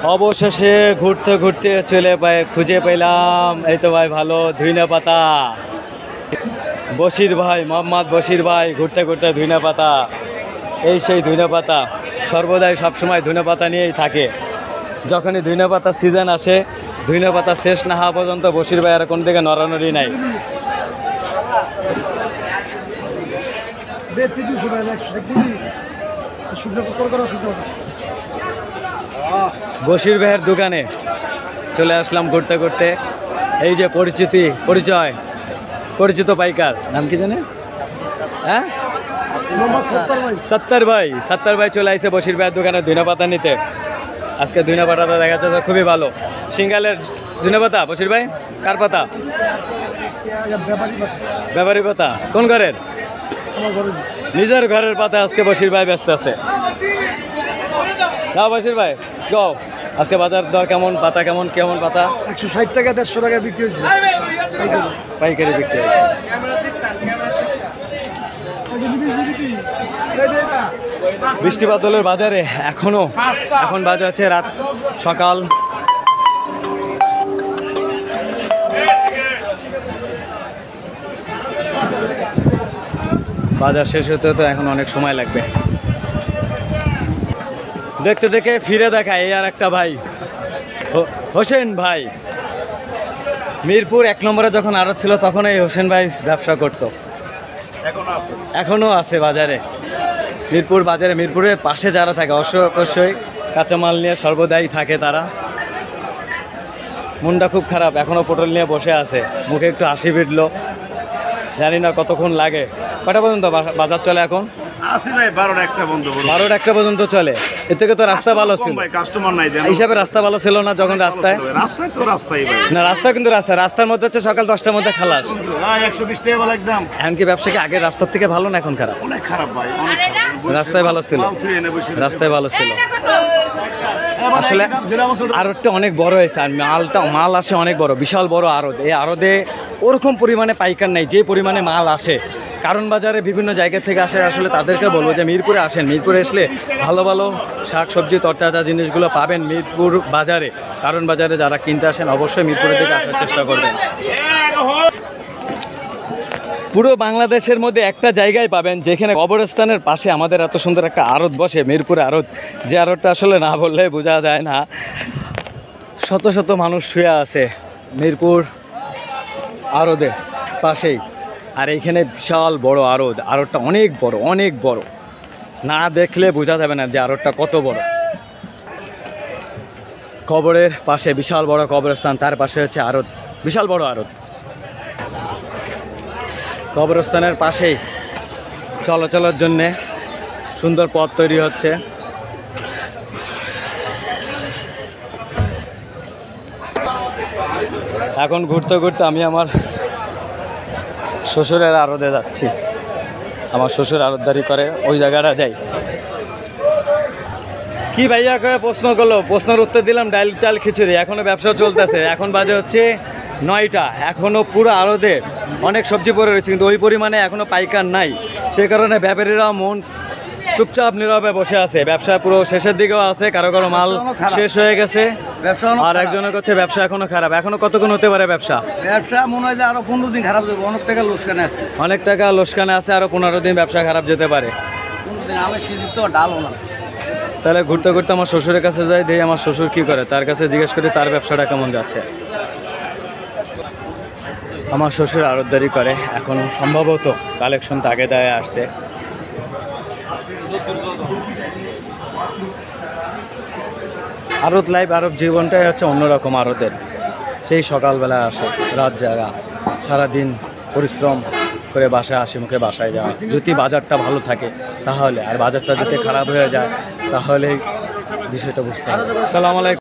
অবশেষে ঘুরতে ঘুরতে খুঁজে পেলাম, এই তো ভাই ভালো ধুইনা পাতা। বশির ভাই, মোহাম্মদ বশির ভাই ঘুরতে ঘুরতে ধুইনা পাতা, এই সেই ধুইনা পাতা। সর্বদাই সবসময় ধুইনা পাতা নিয়েই থাকে। যখনই ধুইনা পাতার সিজন আসে, ধুইনা পাতা শেষ না হওয়া পর্যন্ত বশির ভাই আর কোন দিকে নড়ানড়ি নাই। বশির ভাইয়ের দোকানে চলে আসলাম ঘুরতে ঘুরতে। এই যে পরিচিত পাইকার, নাম কি জানে? হ্যাঁ, সত্তর ভাই চলে আসছে বশির ভাইয়ের দোকানে ধুইনা পাতা নিতে। আজকে ধুইনা পাতাটা দেখা যাচ্ছে খুবই ভালো। সিঙ্গালের ধুইনা পাতা। বশির ভাই কার পাতা? ব্যাপারী পাতা। কোন ঘরের? নিজের ঘরের পাতা আজকে বশির ভাই ব্যস্ত আছে। না বশির ভাই যাও, আজকে বাজার দর কেমন? পাতা কেমন পাতা? 160 টাকা 150 টাকা বিক্রি হয়েছে, পাইকারি বিক্রি হয়েছে। বৃষ্টিপাত দলের বাজারে এখন বাজে আছে রাত সকাল। বাজার শেষ হতে তো এখন অনেক সময় লাগবে। দেখতে দেখে ফিরে দেখায় এই আর একটা ভাই, হোসেন ভাই। মিরপুর 1 নম্বরে যখন আড়ত ছিল তখন এই হোসেন ভাই ব্যবসা করতো, এখনো আছে বাজারে। মিরপুরের পাশে যারা থাকে অবশ্যই কাঁচামাল নিয়ে সর্বদাই থাকে তারা। মনটা খুব খারাপ, এখনো পটল নিয়ে বসে আছে, মুখে একটু হাসি ফিরলো। জানি না কতক্ষণ লাগে। কটা পর্যন্ত বাজার চলে এখন? 12টা পর্যন্ত চলে। এর থেকে তো রাস্তা ভালো ছিল, হিসাবে রাস্তা ভালো ছিল না যখন রাস্তায় না, রাস্তা কিন্তু রাস্তার মধ্যে হচ্ছে সকাল 10টার মধ্যে খালাস। 120 টাকা বলে একদম। এখন কি ব্যবসা কি আগের রাস্তার থেকে ভালো না এখন খারাপ? অনেক খারাপ ভাই, রাস্তায় ভালো ছিল। আসলে আড়তটা অনেক বড় হয়েছে, আর মাল আসে অনেক বড়, বিশাল বড় আড়ত। এই আড়তে ওরকম পরিমাণে পাইকার নাই যে পরিমাণে মাল আসে। কারণ বাজারে বিভিন্ন জায়গা থেকে আসে। আসলে তাদেরকে বলবো যে মিরপুরে আসেন, মিরপুরে আসলে ভালো ভালো শাক সবজি তরতাজা জিনিসগুলো পাবেন মিরপুর বাজারে। কারণ বাজারে যারা কিনতে আসেন অবশ্যই মিরপুরের দিকে আসার চেষ্টা করবেন। পুরো বাংলাদেশের মধ্যে একটা জায়গায় পাবেন যেখানে কবরস্থানের পাশে আমাদের এত সুন্দর একটা আড়ত বসে, মিরপুরে আড়ত। যে আড়তটা আসলে না বললে বোঝা যায় না। শত শত মানুষ শুয়ে আছে মিরপুর আড়তের পাশেই। আর এইখানে বিশাল বড় আড়তটা অনেক বড়। না দেখলে বোঝা যাবে না যে আড়তটা কত বড়। কবরের পাশে বিশাল বড় কবরস্থান, তার পাশে হচ্ছে আড়ত, বিশাল বড় আড়ত। কবরস্থানের পাশেই চলাচলের জন্যে সুন্দর পথ তৈরি হচ্ছে। এখন ঘুরতে ঘুরতে আমি আমার শ্বশুরের আড়তে যাচ্ছি। আমার শ্বশুর আড়তদারি করে, ওই জায়গাটা যাই। কি ভাইয়া কয়ে প্রশ্ন করলো, প্রশ্নের উত্তর দিলাম ডাল চাল খিচুড়ি। এখনো ব্যবসা চলতেছে। এখন বাজে হচ্ছে 9টা। এখনো পুরো আড়তে অনেক সবজি পড়ে রয়েছে, কিন্তু ওই পরিমাণে এখনো পাইকার নাই। সেই কারণে ব্যাপারীরা মন চুপচাপ নীরবে বসে আছে। ব্যবসা পুরো শেষের দিকেও আছে, কারো মাল শেষ হয়ে গেছে। আর একজনের কাছে ব্যবসা এখনো খারাপ। এখনো কতক্ষণ হতে পারে ব্যবসা মনে হয় যে আরো 15 দিন খারাপ যাবে। অনেক টাকা লোকসানে আছে, আরো 15 দিন ব্যবসা খারাপ যেতে পারে। তাহলে ঘুরতে ঘুরতে আমার শ্বশুরের কাছে যাই, দেখি আমার শ্বশুর কি করে, তার কাছে জিজ্ঞেস করি তার ব্যবসাটা কেমন যাচ্ছে। আমার শ্বশুর আড়তদারি করে, এখন সম্ভবত কালেকশন তাকে দেয় আসছে। আড়ত লাইফ, আরব জীবনটাই হচ্ছে অন্যরকম। আড়তের সেই সকালবেলা আসে, রাত জাগা, সারাদিন পরিশ্রম করে বাসায় হাসি মুখে বাসায় যাওয়া। যদি বাজারটা ভালো থাকে তাহলে, আর বাজারটা যদি খারাপ হয়ে যায় তাহলে বিষয়টা বুঝতে হবে। আসসালামু আলাইকুম।